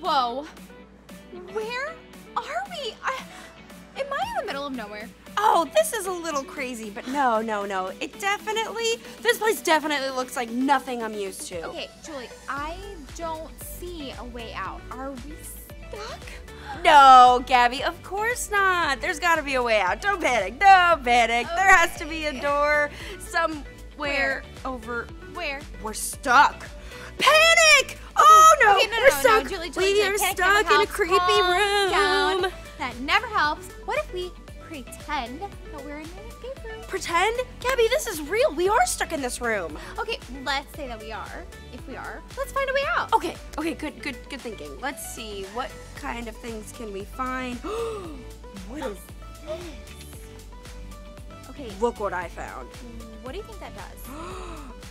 Whoa. Where are we? Am I in the middle of nowhere? Oh, this is a little crazy, but no. This place definitely looks like nothing I'm used to. Okay, Julie, I don't see a way out. Are we stuck? No, Gabby, of course not. There's gotta be a way out. Don't panic. Don't panic. Okay. There has to be a door somewhere over. Where? We're stuck. Panic! Oh no, Okay, no, we're stuck. No, Julie, We are panic stuck never in a helps. creepy Calm down. room. That never helps. What if we pretend that we're in an escape room? Pretend? Gabby, this is real. We are stuck in this room. Okay, let's say that we are. If we are, let's find a way out. Okay, good thinking. Let's see, what kind of things can we find? What is this? Okay, Look what I found. what do you think that does?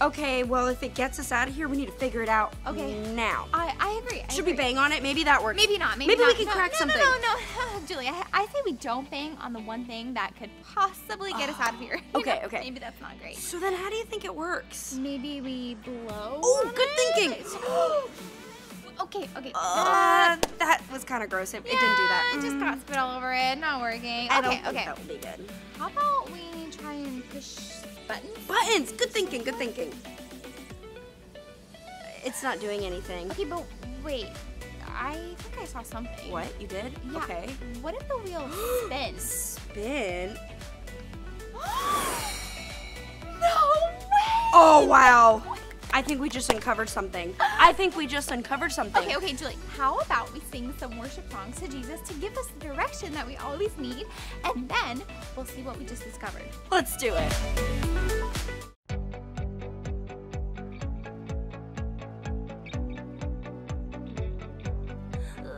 Okay, well, if it gets us out of here, we need to figure it out Okay. now. I agree. Should we bang on it? Maybe that works. Maybe not. Maybe not. we can No, crack no, something. No, Julie, I say we don't bang on the one thing that could possibly get us out of here. You Okay, know, okay. Maybe that's not great. So then how do you think it works? Maybe we blow. Oh, on good it? thinking. Okay. That was kind of gross. It didn't do that. It just got spit all over it. Not working. I Okay, don't think okay. that would be good. How about we try and push buttons? Buttons. Good thinking. It's not doing anything. Okay, but wait. I think I saw something. What? You did? Yeah. Okay. What if the wheel spins? Spin. No way! Oh, wow. I think we just uncovered something. Okay, Julie, how about we sing some worship songs to Jesus to give us the direction that we always need, and then we'll see what we just discovered. Let's do it.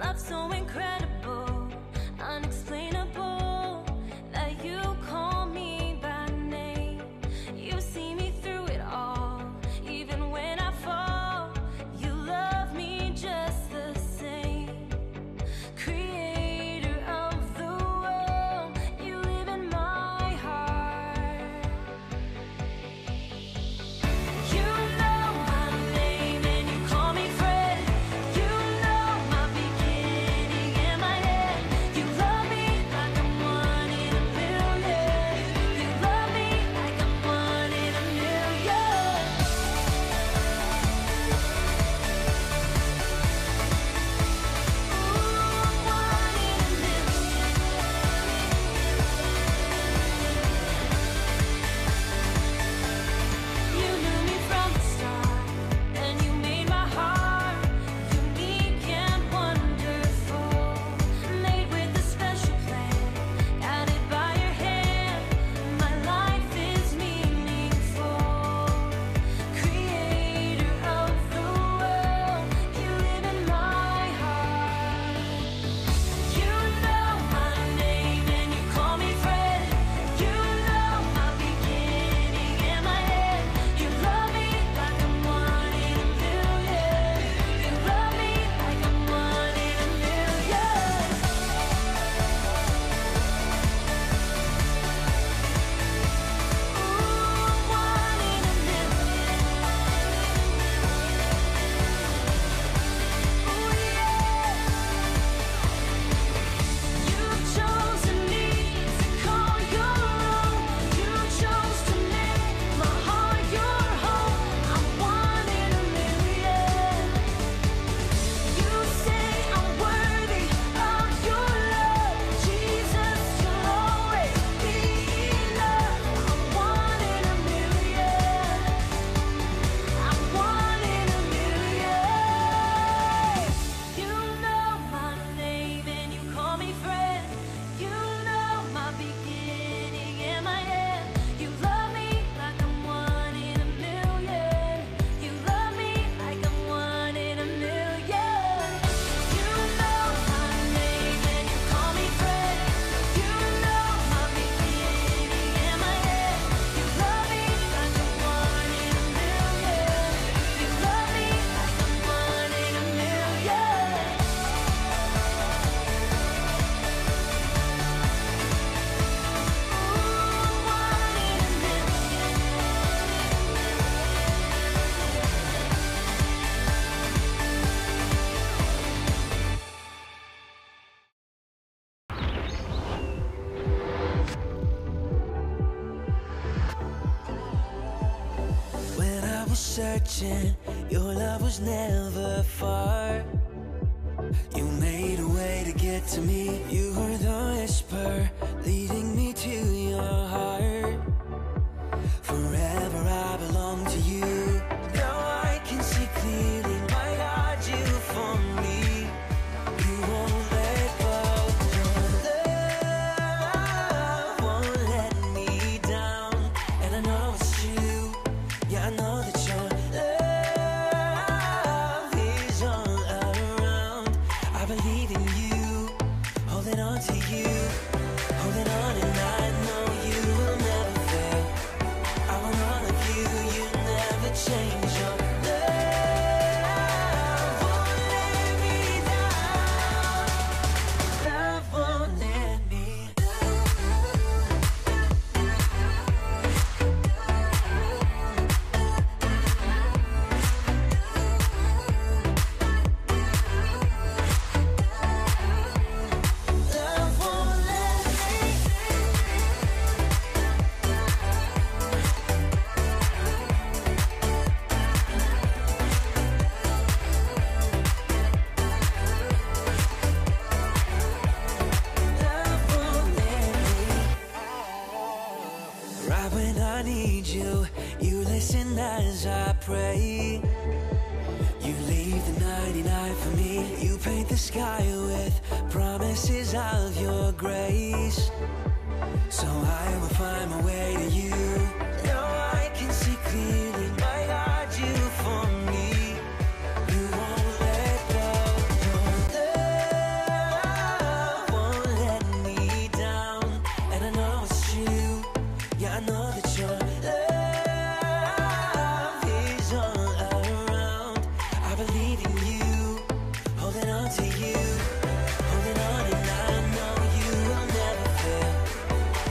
Love so incredible, unexplainable, that you call me by name. You see me through it all, even when I fall. You love me just the same. Creator of the world, you live in my heart. You know my name and you call me friend. You know my beginning and my was searching, your love was never far. You made a way to get to me. You were the whisper leading me to your heart. Forever I belong to you. Now I can see clearly, my God, you for me. You won't let go. Your love won't let me down. And I know it's true. Yeah, I know that your love is all around. I believe in you, holding on to you, holding on, and I know you will never fail. I want all of you, you never change. Your love won't let me down. Love won't let me Love won't let me Love won't let me. Right when I need you, you listen as I pray. You leave the 99 for me. You paint the sky with promises of your grace. So I will find my way to you. Now I can see clearly, my God, you for me. You won't let go. Your love won't let me down. And I know it's true. Yeah, I know that your love is all around. I believe in you, holding on to you, holding on, and I know you will never fail.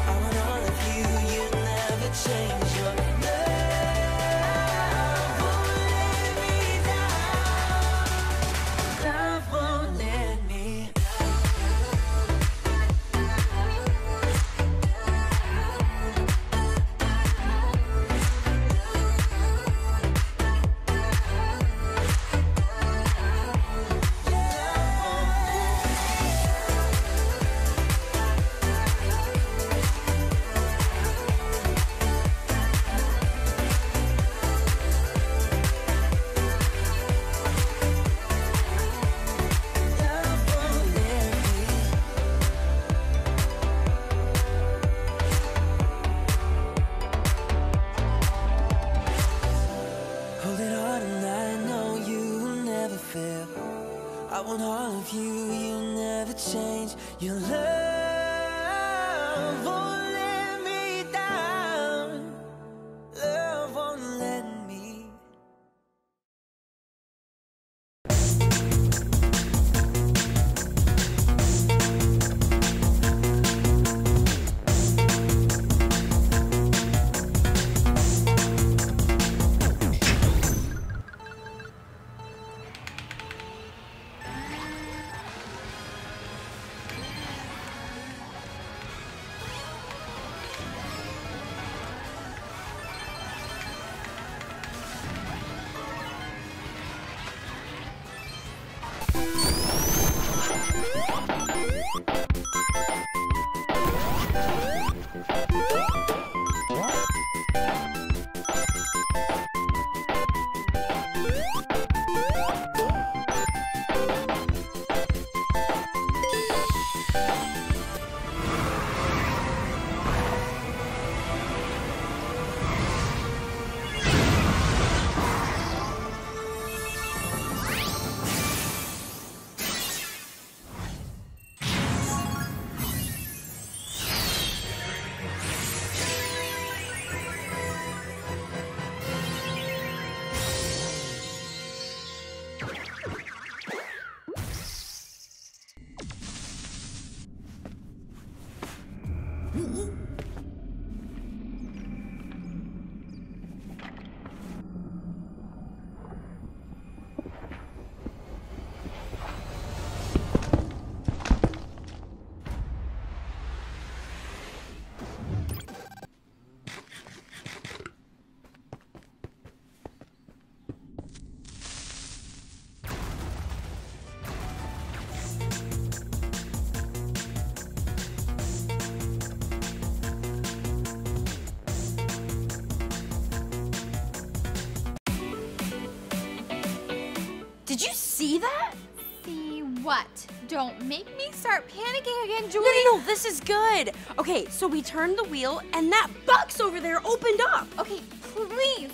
I want all of you, you never change. Your love won't let me down. Love won't let me. Love won't let me. Holding on, and I know you will never fail. I want all of you, you'll never change. Your love won't let me down. Love won't let me. don't make me start panicking again, Julie. No, this is good. Okay, so we turned the wheel and that box over there opened up. Okay, please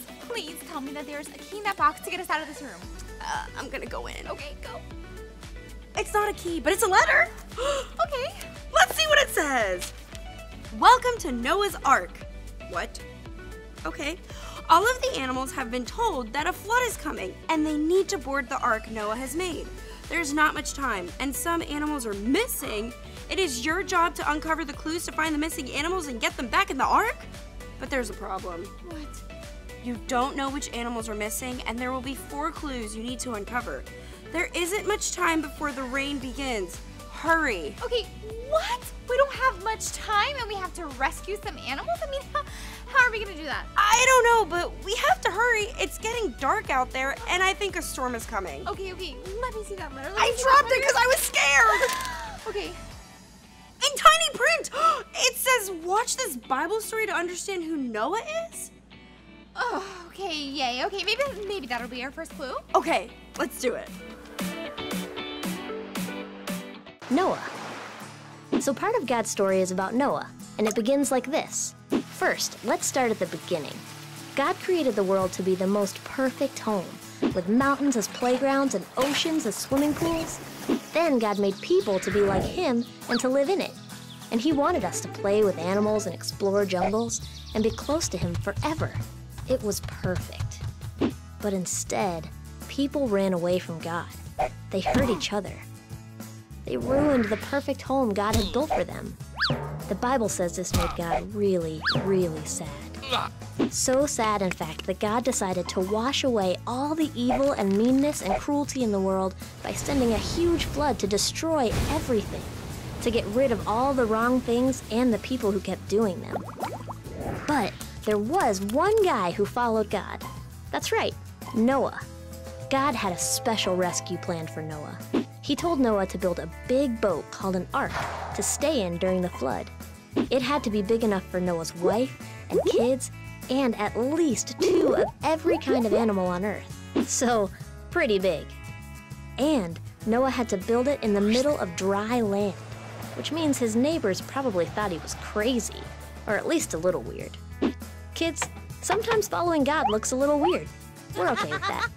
tell me that there's a key in that box to get us out of this room. I'm gonna go in. Okay, go. It's not a key, but it's a letter. Okay. Let's see what it says. Welcome to Noah's Ark. What? Okay. All of the animals have been told that a flood is coming and they need to board the ark Noah has made. There's not much time and some animals are missing. It is your job to uncover the clues to find the missing animals and get them back in the ark. But there's a problem. What? You don't know which animals are missing and there will be 4 clues you need to uncover. There isn't much time before the rain begins. Hurry. Okay, what? We don't have much time and we have to rescue some animals? I mean, how are we gonna do that? I don't know, but we have to hurry. It's getting dark out there, and I think a storm is coming. Okay, let me see that letter. I dropped it because I was scared. Okay. In tiny print, it says, watch this Bible story to understand who Noah is. Oh, okay, yay. Okay, maybe that'll be our first clue. Okay, let's do it. Noah. So part of God's story is about Noah, and it begins like this. First, let's start at the beginning. God created the world to be the most perfect home, with mountains as playgrounds and oceans as swimming pools. Then God made people to be like him and to live in it. And he wanted us to play with animals and explore jungles and be close to him forever. It was perfect. But instead, people ran away from God. They hurt each other. They ruined the perfect home God had built for them. The Bible says this made God really, really sad. So sad, in fact, that God decided to wash away all the evil and meanness and cruelty in the world by sending a huge flood to destroy everything, to get rid of all the wrong things and the people who kept doing them. But there was one guy who followed God. That's right, Noah. God had a special rescue plan for Noah. He told Noah to build a big boat called an ark to stay in during the flood. It had to be big enough for Noah's wife and kids and at least 2 of every kind of animal on Earth. So, pretty big. And Noah had to build it in the middle of dry land, which means his neighbors probably thought he was crazy, or at least a little weird. Kids, sometimes following God looks a little weird. We're okay with that.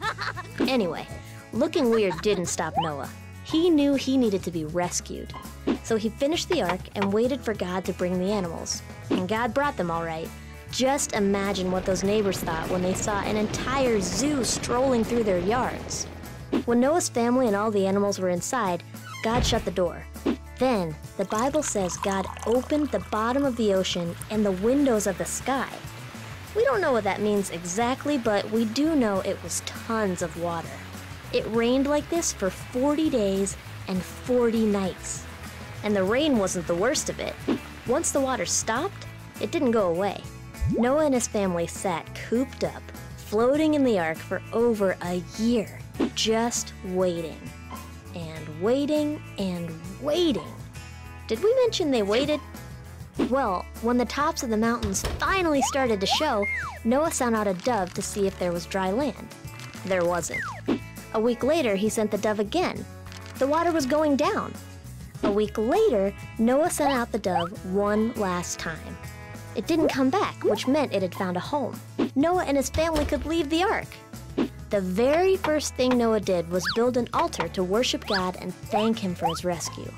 Anyway, looking weird didn't stop Noah. He knew he needed to be rescued. So he finished the ark and waited for God to bring the animals. And God brought them all right. Just imagine what those neighbors thought when they saw an entire zoo strolling through their yards. When Noah's family and all the animals were inside, God shut the door. Then, the Bible says God opened the bottom of the ocean and the windows of the sky. We don't know what that means exactly, but we do know it was tons of water. It rained like this for 40 days and 40 nights. And the rain wasn't the worst of it. Once the water stopped, it didn't go away. Noah and his family sat cooped up, floating in the ark for over a year, just waiting. And waiting and waiting. Did we mention they waited? Well, when the tops of the mountains finally started to show, Noah sent out a dove to see if there was dry land. There wasn't. A week later, he sent the dove again. The water was going down. A week later, Noah sent out the dove one last time. It didn't come back, which meant it had found a home. Noah and his family could leave the ark. The very first thing Noah did was build an altar to worship God and thank him for his rescue.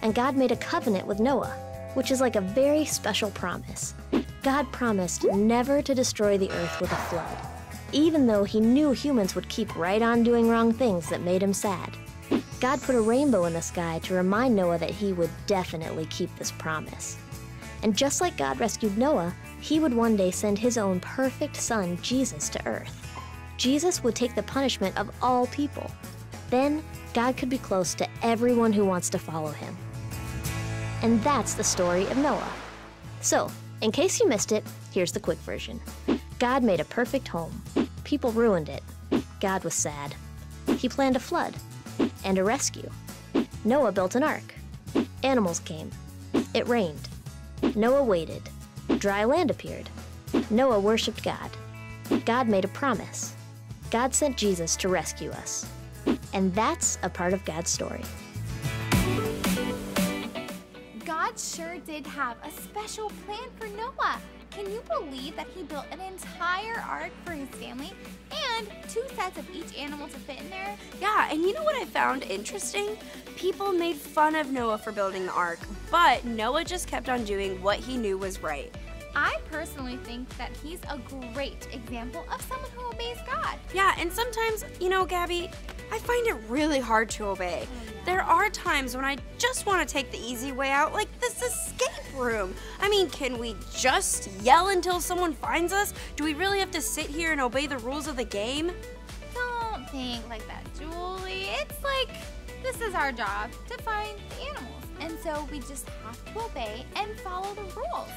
And God made a covenant with Noah, which is like a very special promise. God promised never to destroy the earth with a flood, even though he knew humans would keep right on doing wrong things that made him sad. God put a rainbow in the sky to remind Noah that he would definitely keep this promise. And just like God rescued Noah, he would one day send his own perfect son, Jesus, to earth. Jesus would take the punishment of all people. Then, God could be close to everyone who wants to follow him. And that's the story of Noah. So, in case you missed it, here's the quick version. God made a perfect home. People ruined it. God was sad. He planned a flood and a rescue. Noah built an ark. Animals came. It rained. Noah waited. Dry land appeared. Noah worshiped God. God made a promise. God sent Jesus to rescue us. And that's a part of God's story. God sure did have a special plan for Noah. Can you believe that he built an entire ark for his family and 2 sets of each animal to fit in there? Yeah, and you know what I found interesting? People made fun of Noah for building the ark, but Noah just kept on doing what he knew was right. I personally think that he's a great example of someone who obeys God. Yeah, and sometimes, Gabby, I find it really hard to obey. There are times when I just want to take the easy way out, like this escape room. I mean, can we just yell until someone finds us? Do we really have to sit here and obey the rules of the game? Don't think like that, Julie. It's like this is our job to find the animals. And so we just have to obey and follow the rules.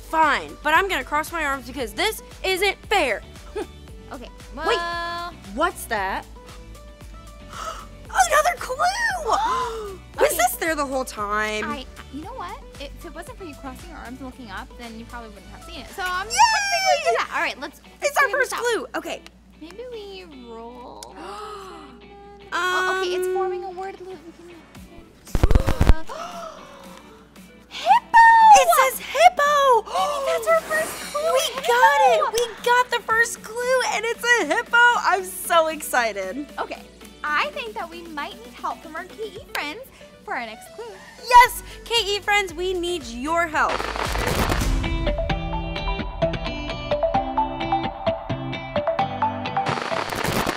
Fine, but I'm gonna cross my arms because this isn't fair. Okay, well... Wait, what's that? Another clue! Was this there the whole time? You know what? If it wasn't for you crossing your arms and looking up, then you probably wouldn't have seen it. So I'm Yay! let's do that. All right, let's It's our figure first this out. clue. Okay. Maybe we roll. Okay, it's forming a word loop. Hippo! It says hippo! Maybe that's our first clue. We got it! We got the first clue, and it's a hippo! I'm so excited. Okay, I think that we might need help from our KE friends for our next clue. Yes! KE friends, we need your help.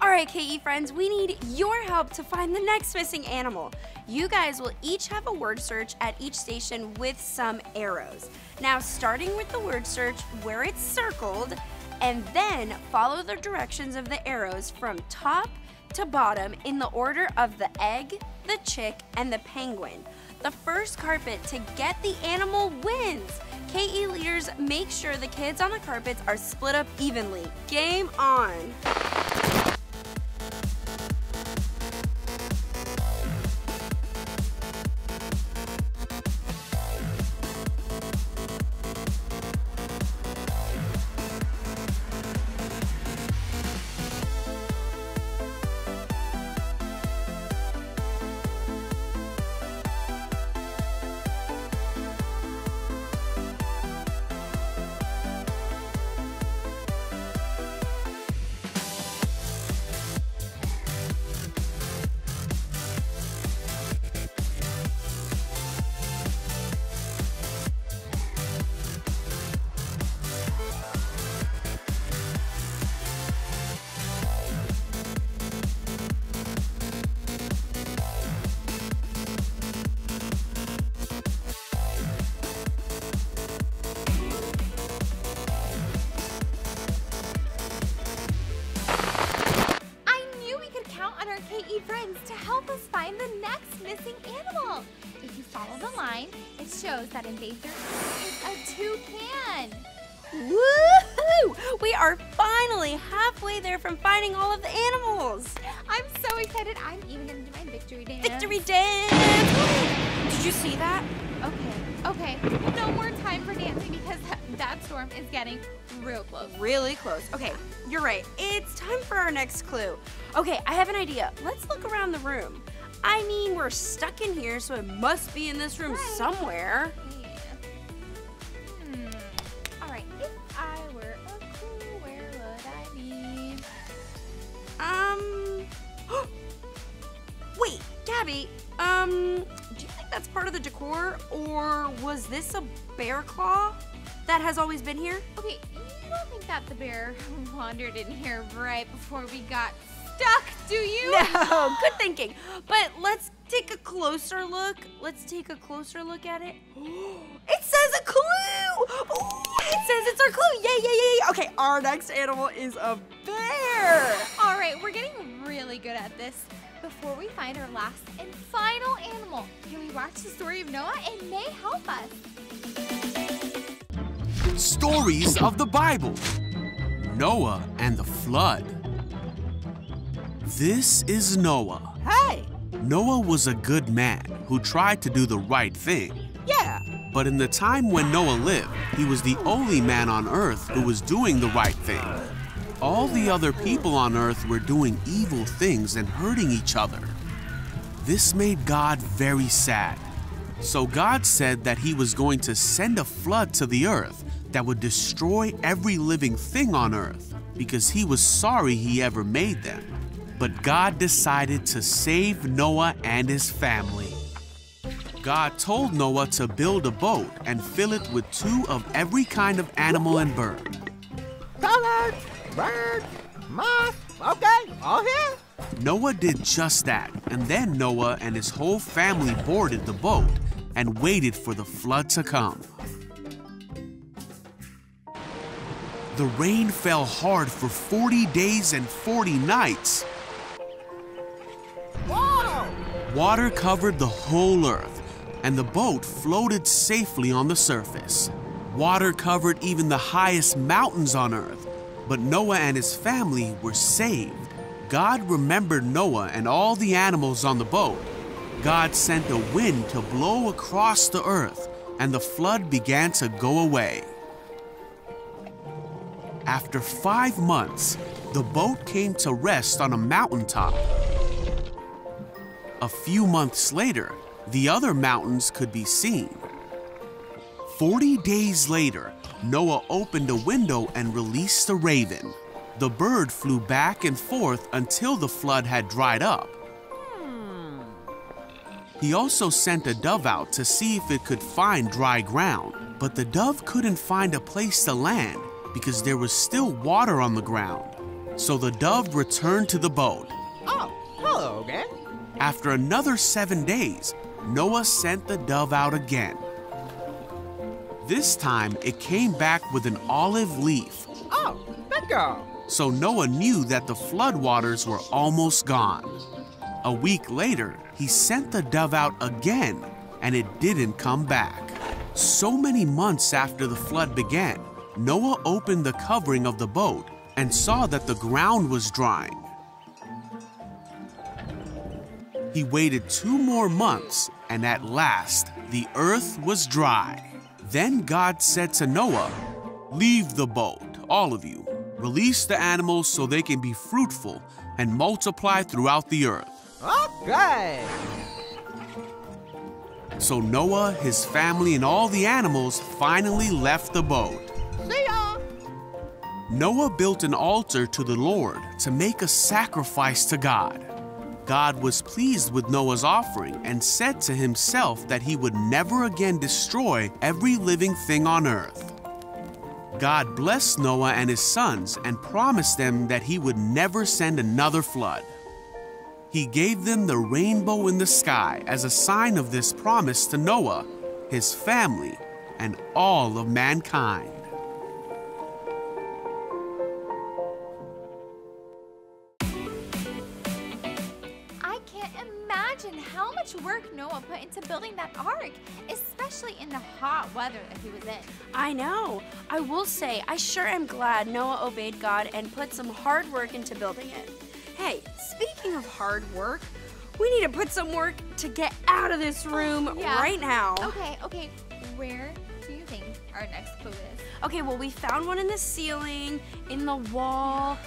Alright, KE friends, we need your help to find the next missing animal. You guys will each have a word search at each station with some arrows. Now, starting with the word search where it's circled, and then follow the directions of the arrows from top to bottom in the order of the egg, the chick, and the penguin. The first carpet to get the animal wins. KE leaders, make sure the kids on the carpets are split up evenly. Game on. KE friends to help us find the next missing animal. If you follow the line, it shows that in day 13 is a toucan. Woohoo! We are finally halfway there from finding all of the animals. I'm so excited. I'm even gonna do my victory dance. Victory dance! Did you see that? Okay. No more time for dancing because that storm is getting real close. Really close. Okay, you're right. It's time for our next clue. Okay, I have an idea. Let's look around the room. I mean, we're stuck in here, so it must be in this room somewhere. Yeah. All right, if I were a clue, where would I be? Wait, Gabby, do you think that's part of the decor, or was this a bear claw that has always been here? Okay, you don't think that the bear wandered in here right before we got stuck, do you? No, good thinking. But let's take a closer look. Let's take a closer look at it. It says a clue! Ooh, it says it's our clue. Yay. Okay, our next animal is a bear. All right, we're getting really good at this. Before we find our last and final animal, can we watch the story of Noah? It may help us. Stories of the Bible. Noah and the Flood. This is Noah. Hey. Noah was a good man who tried to do the right thing. Yeah. But in the time when Noah lived, he was the only man on earth who was doing the right thing. All the other people on earth were doing evil things and hurting each other. This made God very sad. So God said that he was going to send a flood to the earth that would destroy every living thing on earth because he was sorry he ever made them. But God decided to save Noah and his family. God told Noah to build a boat and fill it with 2 of every kind of animal and bird. Colors, birds, moss, okay, all here. Noah did just that, and then Noah and his whole family boarded the boat and waited for the flood to come. The rain fell hard for 40 days and 40 nights. Whoa! Water covered the whole earth, and the boat floated safely on the surface. Water covered even the highest mountains on earth, but Noah and his family were saved. God remembered Noah and all the animals on the boat. God sent a wind to blow across the earth, and the flood began to go away. After 5 months, the boat came to rest on a mountaintop. A few months later, the other mountains could be seen. 40 days later, Noah opened a window and released a raven. The bird flew back and forth until the flood had dried up. He also sent a dove out to see if it could find dry ground, but the dove couldn't find a place to land because there was still water on the ground. So the dove returned to the boat. Oh, hello again. After another 7 days, Noah sent the dove out again. This time, it came back with an olive leaf. Oh, bingo. So Noah knew that the floodwaters were almost gone. A week later, he sent the dove out again, and it didn't come back. So many months after the flood began, Noah opened the covering of the boat and saw that the ground was drying. He waited 2 more months, and at last, the earth was dry. Then God said to Noah, "Leave the boat, all of you. Release the animals so they can be fruitful and multiply throughout the earth." Okay. So Noah, his family, and all the animals finally left the boat. See ya. Noah built an altar to the Lord to make a sacrifice to God. God was pleased with Noah's offering and said to himself that he would never again destroy every living thing on earth. God blessed Noah and his sons and promised them that he would never send another flood. He gave them the rainbow in the sky as a sign of this promise to Noah, his family, and all of mankind. I can't imagine how much work Noah put into building that ark, especially in the hot weather that he was in. I know. I will say, I sure am glad Noah obeyed God and put some hard work into building it. Hey, speaking of hard work, we need to put some work to get out of this room right now. Okay. Where do you think our next clue is? Okay, well, we found one in the ceiling, in the wall.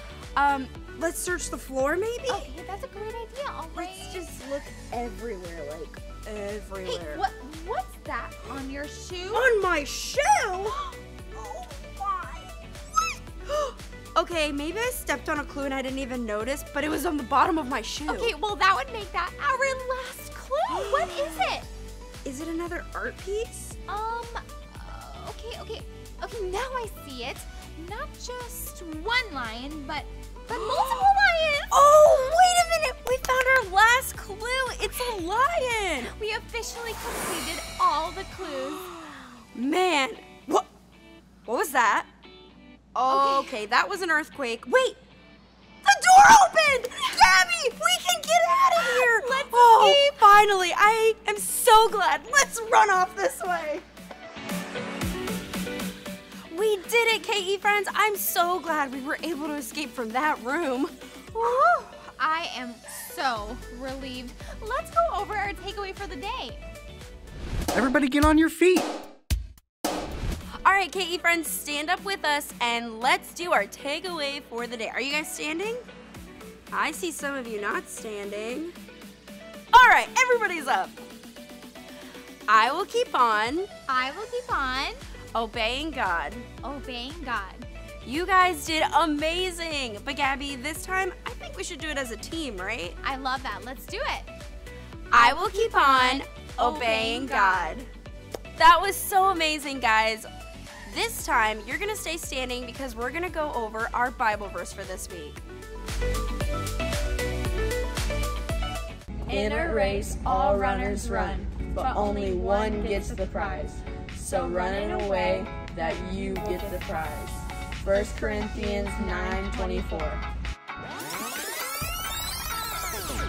Let's search the floor, maybe? Okay, that's a great idea. All right. Let's just look everywhere, like everywhere. Hey, what's that on your shoe? On my shoe? Oh my. Okay, maybe I stepped on a clue and I didn't even notice, but it was on the bottom of my shoe. Okay, well, that would make that our last clue. What is it? Is it another art piece? Okay, now I see it. Not just one lion, but multiple lions. Oh, wait a minute. We found our last clue. It's a lion. We officially completed all the clues. Man, what was that? Okay, that was an earthquake. Wait, the door opened! Gabby, we can get out of here! Let's escape! Finally, I am so glad. Let's run off this way. We did it, KE friends. I'm so glad we were able to escape from that room. Woo! I am so relieved. Let's go over our takeaway for the day. Everybody get on your feet. All right, KE friends, stand up with us and let's do our takeaway for the day. Are you guys standing? I see some of you not standing. All right, everybody's up. I will keep on I will keep on obeying God. obeying God. You guys did amazing. But Gabby, this time I think we should do it as a team, right? I love that. Let's do it. I will keep on obeying God. That was so amazing, guys. This time, you're going to stay standing because we're going to go over our Bible verse for this week. In a race, all runners run, but only one gets the prize. So run in a way that you get the prize. 1 Corinthians 9:24.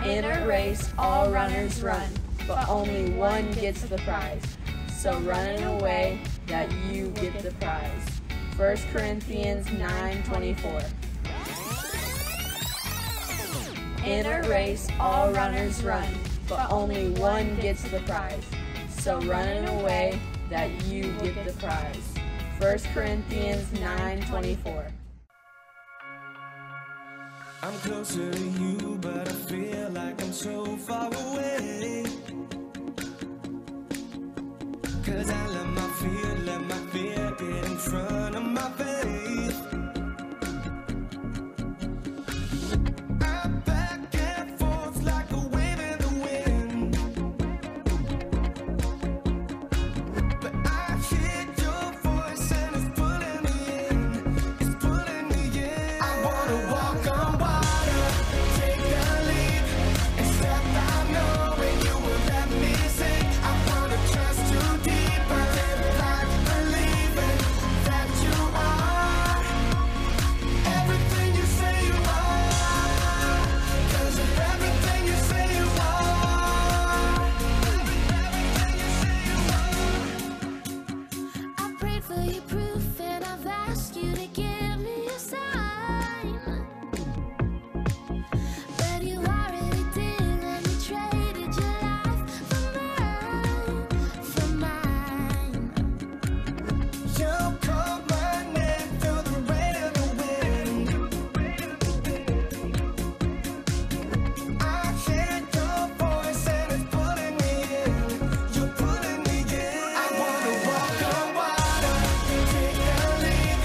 In a race, all runners run, but only one gets the prize. So run in a way that you get the prize. 1 Corinthians 9:24. In a race, all runners run, but only one gets the prize. So run in a way that you get the prize. 1 Corinthians 9:24. I'm closer to you, but I feel like I'm so far away. 'Cause I let my fear get in front of my faith. I'm back and forth like a wave in the wind. But I hear your voice and it's pulling me in. It's pulling me in. I wanna walk on water, take a leap, and step out knowing you will let me sink. I wanna trust you deeper, live like believing that you are everything you say you are. 'Cause of everything you say you are. Everything you say you are. I prayed for your proof and I've asked you to give me a sign. But you already did and you traded your life for mine. You called my name through the rain and the wind. I hear your voice and it's pulling me in. You're pulling me in. I wanna walk on water, take a leap,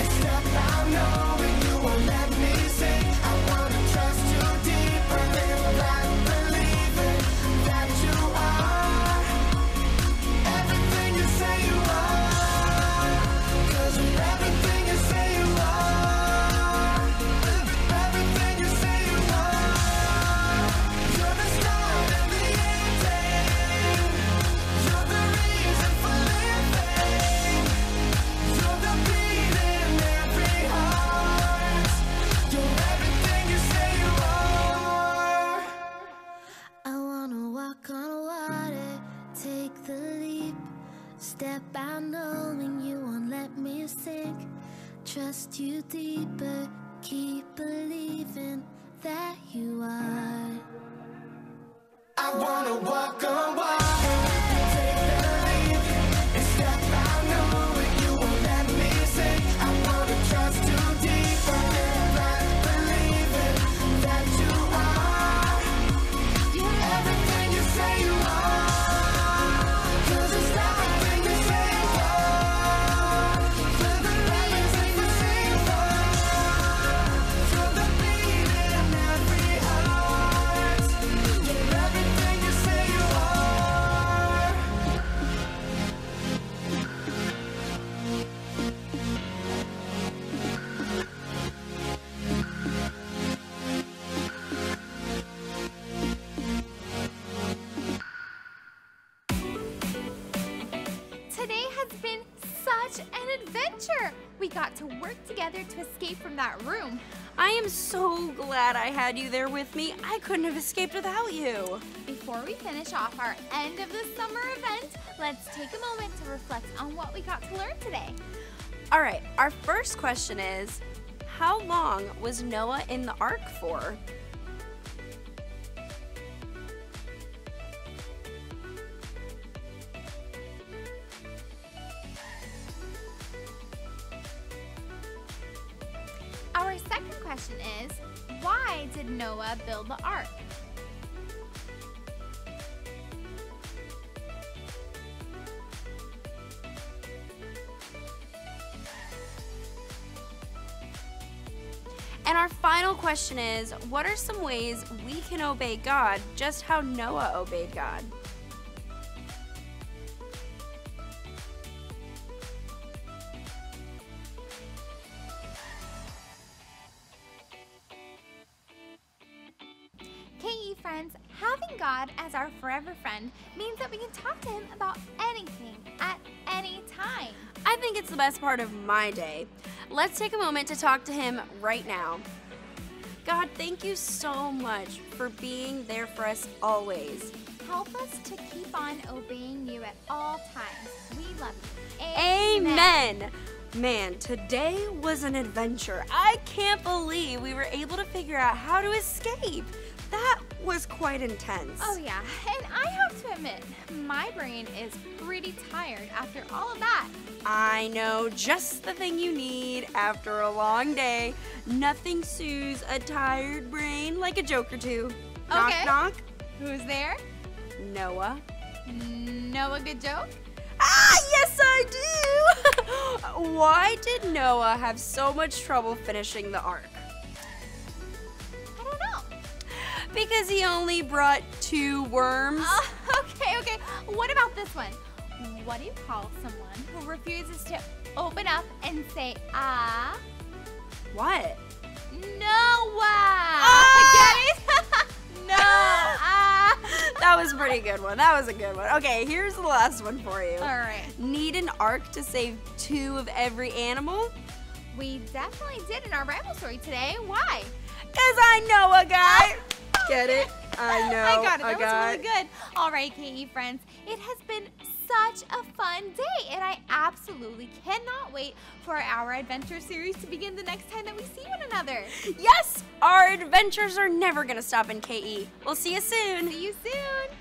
and step out knowing you won't let me sink. I wanna trust you deeper, live like believing that you are everything you say you are. 'Cause of everything you say you are. Everything you say you are. You're the start and the ending. You're the reason for living. You're the beat in every heart. You're everything you say you are. I wanna walk on water, take the leap, step out knowing you won't let me sink. Trust you deeper, keep believing that you are. I wanna walk on water, take the leap, and step out knowing you won't let me sink. I wanna trust you deeper, live like believing that you are. You're everything you say you are. 'Cause it's everything you say you are. You're the reason you say you are. You're the beat in every heart. You're everything you say you are. Today has been such an adventure. We got to work together to escape from that room. I am so glad I had you there with me. I couldn't have escaped without you. Before we finish off our end of the summer event, let's take a moment to reflect on what we got to learn today. All right, our first question is, how long was Noah in the ark for? Our second question is, why did Noah build the ark? And our final question is, what are some ways we can obey God just how Noah obeyed God? KE friends, having God as our forever friend means that we can talk to him about anything at any time. I think it's the best part of my day. Let's take a moment to talk to him right now. God, thank you so much for being there for us always. Help us to keep on obeying you at all times. We love you. Amen. Man, today was an adventure. I can't believe we were able to figure out how to escape. That was quite intense. Oh yeah, and I have to admit, my brain is pretty tired after all of that. I know, just the thing you need after a long day. Nothing soothes a tired brain like a joke or two. Knock, Okay. knock. Who's there? Noah. Noah, good joke? Ah, yes I do! Why did Noah have so much trouble finishing the ark? I don't know. Because he only brought 2 worms. Okay. What about this one? What do you call someone who refuses to open up and say, ah? What? Noah! Ah! Get it? No! Ah! That was a pretty good one. That was a good one. Okay, here's the last one for you. All right. Need an ark to save 2 of every animal? We definitely did in our Bible story today. Why? Because I know a guy. Get it? I know I got it. a That guy. was really good. All right, KE friends. It has been such a fun day, and I absolutely cannot wait for our adventure series to begin the next time that we see one another. Yes, our adventures are never going to stop in KE. We'll see you soon. See you soon.